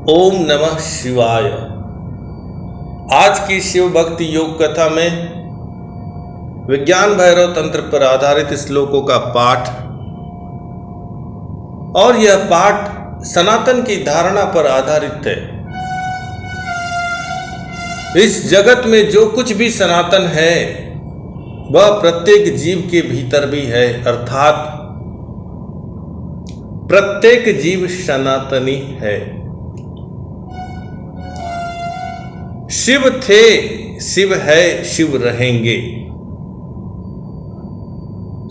ओम नमः शिवाय। आज की शिव भक्ति योग कथा में विज्ञान भैरव तंत्र पर आधारित श्लोकों का पाठ, और यह पाठ सनातन की धारणा पर आधारित है। इस जगत में जो कुछ भी सनातन है वह प्रत्येक जीव के भीतर भी है, अर्थात प्रत्येक जीव सनातनी है। शिव थे, शिव है, शिव रहेंगे।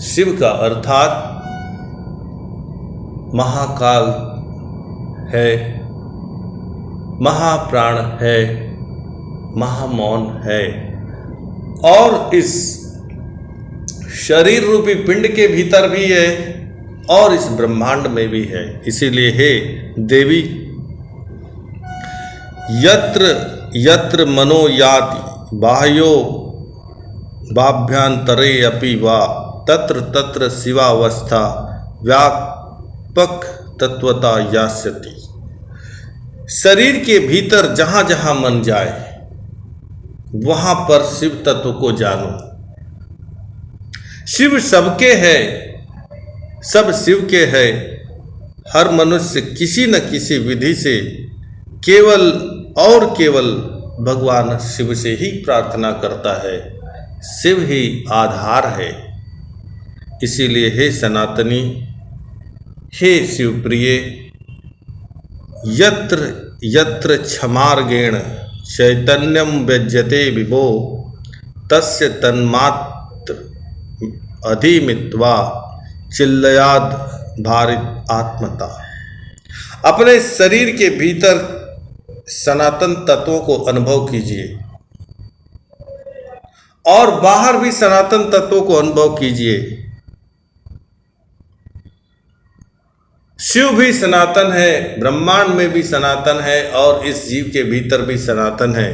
शिव का अर्थात महाकाल है, महाप्राण है, महामौन है, और इस शरीर रूपी पिंड के भीतर भी है और इस ब्रह्मांड में भी है। इसीलिए हे देवी, यत्र यत्र मनो याति बाह्यो बाभ्यंतरे अपि वा तत्र तत्र शिवावस्था व्यापक तत्वता यास्यति। शरीर के भीतर जहाँ जहाँ मन जाए वहाँ पर शिव तत्व को जानो। शिव सबके है, सब शिव के है। हर मनुष्य किसी न किसी विधि से केवल और केवल भगवान शिव से ही प्रार्थना करता है। शिव ही आधार है। इसीलिए हे सनातनी, हे शिवप्रिय, यत्र यत्र क्षमार्गेण चैतन्यम व्यज्यते विभो तस्य तन्मात्र अधिमित्वा चिल्लयाद भारित आत्मता। अपने शरीर के भीतर सनातन तत्वों को अनुभव कीजिए और बाहर भी सनातन तत्वों को अनुभव कीजिए। शिव भी सनातन है, ब्रह्मांड में भी सनातन है, और इस जीव के भीतर भी सनातन है।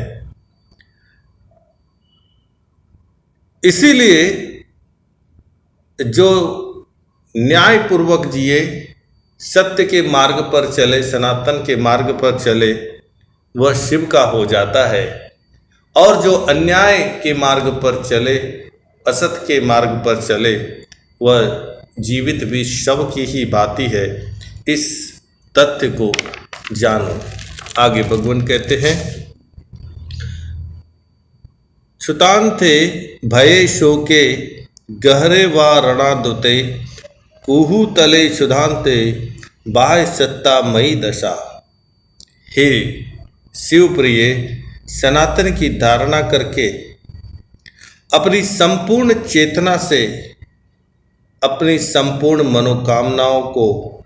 इसीलिए जो न्यायपूर्वक जिए, सत्य के मार्ग पर चले, सनातन के मार्ग पर चले, वह शिव का हो जाता है। और जो अन्याय के मार्ग पर चले, असत के मार्ग पर चले, वह जीवित भी शव की ही भांति है। इस तथ्य को जानो। आगे भगवान कहते हैं, क्षुतांते भये शोके गहरे वा रणादुते कुहू तले क्षुधांते बाह्य सत्ता मई दशा। हे शिवप्रिय, सनातन की धारणा करके अपनी संपूर्ण चेतना से अपनी संपूर्ण मनोकामनाओं को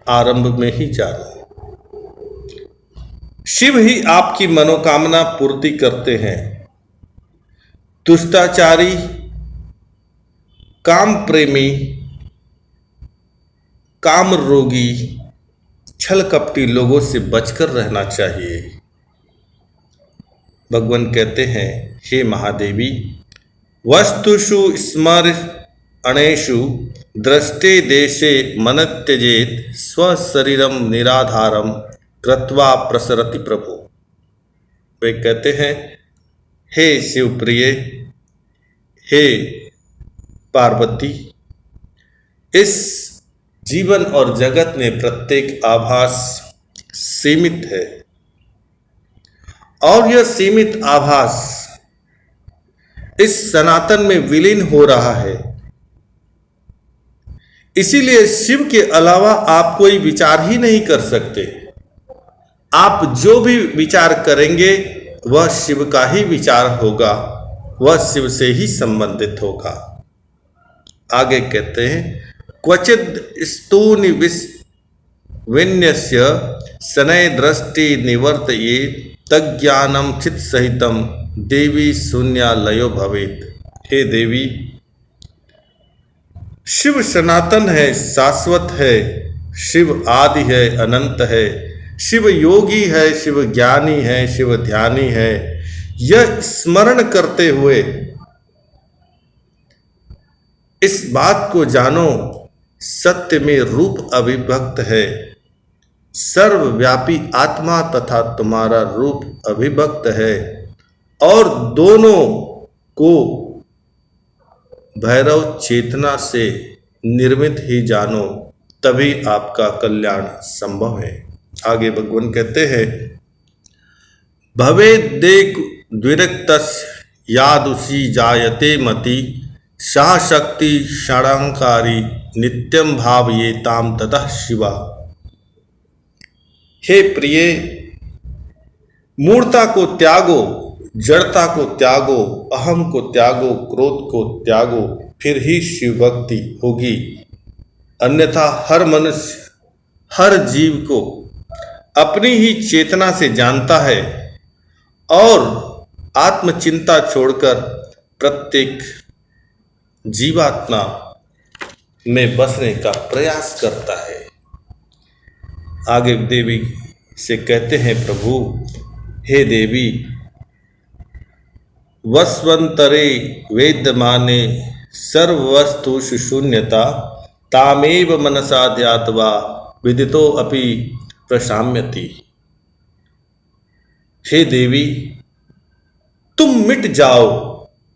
आरंभ में ही जानो। शिव ही आपकी मनोकामना पूर्ति करते हैं। दुष्टाचारी, काम प्रेमी, काम रोगी, छल कपटी लोगों से बचकर रहना चाहिए। भगवान कहते हैं, हे महादेवी, वस्तुषु स्मरणेषु दृष्टे देशे मन त्यजेत स्वशरीरम निराधारम कृत्वा प्रसरति प्रभु। वे कहते हैं, हे शिवप्रिय, हे पार्वती, इस जीवन और जगत में प्रत्येक आभास सीमित है, और यह सीमित आभास इस सनातन में विलीन हो रहा है। इसीलिए शिव के अलावा आप कोई विचार ही नहीं कर सकते। आप जो भी विचार करेंगे वह शिव का ही विचार होगा, वह शिव से ही संबंधित होगा। आगे कहते हैं, क्वचिद स्तूनि विन्यस्य शनय दृष्टि निवर्तये तज्ञानम चित सहितम देवी शून्यालयो भवेत। हे देवी, शिव सनातन है, शाश्वत है। शिव आदि है, अनंत है। शिव योगी है, शिव ज्ञानी है, शिव ध्यानी है। यह स्मरण करते हुए इस बात को जानो, सत्य में रूप अविभक्त है, सर्वव्यापी आत्मा तथा तुम्हारा रूप अभिव्यक्त है, और दोनों को भैरव चेतना से निर्मित ही जानो, तभी आपका कल्याण संभव है। आगे भगवान कहते हैं, भवेद्देक द्विरक्तस्य यादुषी जायते मति, सा शक्ति षडांकारी नित्यम भावयेताम ततः शिवा। हे प्रिय, मूर्ता को त्यागो, जड़ता को त्यागो, अहम को त्यागो, क्रोध को त्यागो, फिर ही शिव भक्ति होगी। अन्यथा हर मनुष्य, हर जीव को अपनी ही चेतना से जानता है और आत्मचिंता छोड़कर प्रत्येक जीवात्मा में बसने का प्रयास करता है। आगे देवी से कहते हैं, प्रभु हे देवी, वस्वंतरे वेद्यमाने सर्ववस्तुषु शून्यता, तामेव मनसा ध्यात्वा विदितो अपि प्रशाम्यति। हे देवी, तुम मिट जाओ,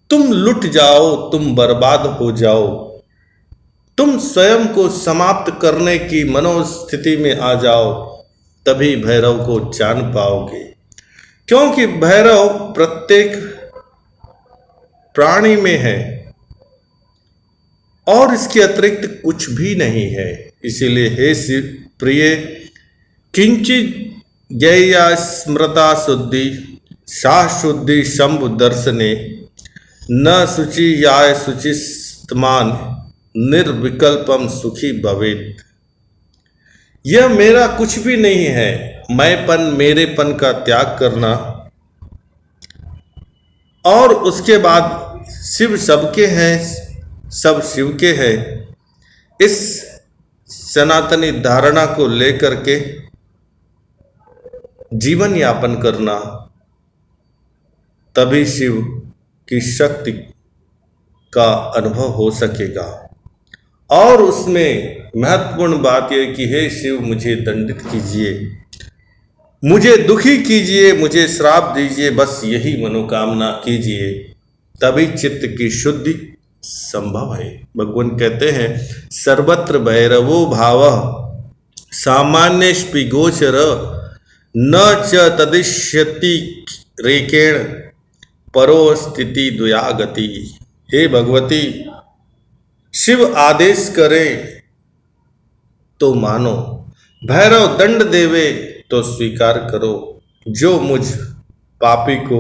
तुम लुट जाओ, तुम बर्बाद हो जाओ, तुम स्वयं को समाप्त करने की मनोस्थिति में आ जाओ, तभी भैरव को जान पाओगे। क्योंकि भैरव प्रत्येक प्राणी में है और इसके अतिरिक्त कुछ भी नहीं है। इसीलिए हे शिव प्रिय, किंचित ज्ञेया स्मृता शुद्धि, सा शुद्धि शंभु दर्शने, न शुचि याय शुचिस्तमान, निर्विकल्पम सुखी भवेत्। यह मेरा कुछ भी नहीं है। मैंपन, मेरेपन का त्याग करना और उसके बाद शिव सबके हैं, सब शिव के हैं, इस सनातनी धारणा को लेकर के जीवन यापन करना, तभी शिव की शक्ति का अनुभव हो सकेगा। और उसमें महत्वपूर्ण बात यह कि हे शिव, मुझे दंडित कीजिए, मुझे दुखी कीजिए, मुझे श्राप दीजिए, बस यही मनोकामना कीजिए, तभी चित्त की शुद्धि संभव है। भगवान कहते हैं, सर्वत्र भैरवो भावः सामान्येष्पि गोचर, न च तदिष्यति रेकेण परो स्थिति द्वयागति। हे भगवती, शिव आदेश करे तो मानो, भैरव दंड देवे तो स्वीकार करो। जो मुझ पापी को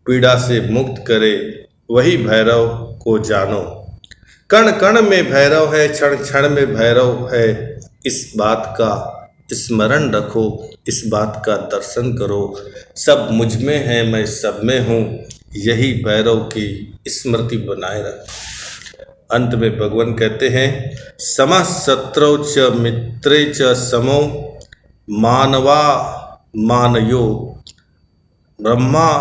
पीड़ा से मुक्त करे, वही भैरव को जानो। कण कण में भैरव है, क्षण क्षण में भैरव है, इस बात का स्मरण रखो, इस बात का दर्शन करो। सब मुझ में है, मैं सब में हूँ, यही भैरव की स्मृति बनाए रखो। अंत में भगवान कहते हैं, समः शत्रौ च मित्रे च समो, मानवा मानयो ब्रह्मा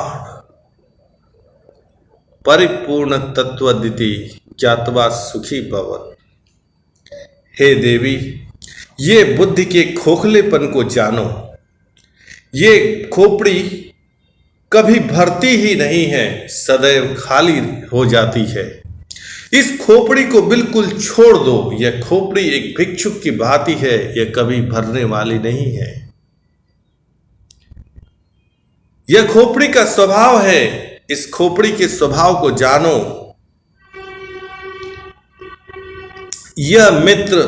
परिपूर्ण तत्वदिति ज्ञात्वा सुखी भवत्। हे देवी, ये बुद्धि के खोखलेपन को जानो। ये खोपड़ी कभी भरती ही नहीं है, सदैव खाली हो जाती है। इस खोपड़ी को बिल्कुल छोड़ दो। यह खोपड़ी एक भिक्षुक की भांति है, यह कभी भरने वाली नहीं है। यह खोपड़ी का स्वभाव है, इस खोपड़ी के स्वभाव को जानो। यह मित्र,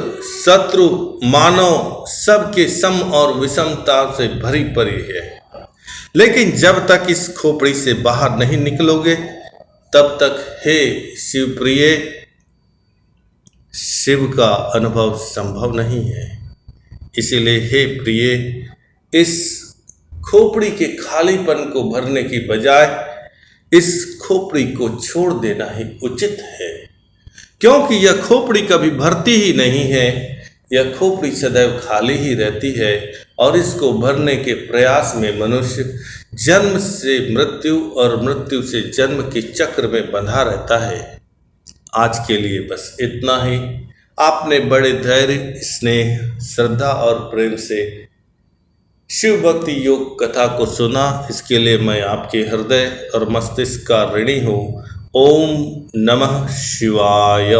शत्रु, मानव सबके सम और विषमता से भरी पड़ी है। लेकिन जब तक इस खोपड़ी से बाहर नहीं निकलोगे, तब तक हे शिव प्रिय, शिव का अनुभव संभव नहीं है। इसीलिए हे प्रिय, इस खोपड़ी के खालीपन को भरने की बजाय इस खोपड़ी को छोड़ देना ही उचित है। क्योंकि यह खोपड़ी कभी भरती ही नहीं है, यह खोपड़ी सदैव खाली ही रहती है और इसको भरने के प्रयास में मनुष्य जन्म से मृत्यु और मृत्यु से जन्म के चक्र में बंधा रहता है। आज के लिए बस इतना ही। आपने बड़े धैर्य, स्नेह, श्रद्धा और प्रेम से शिव भक्ति योग कथा को सुना, इसके लिए मैं आपके हृदय और मस्तिष्क का ऋणी हूँ। ओम नमः शिवाय।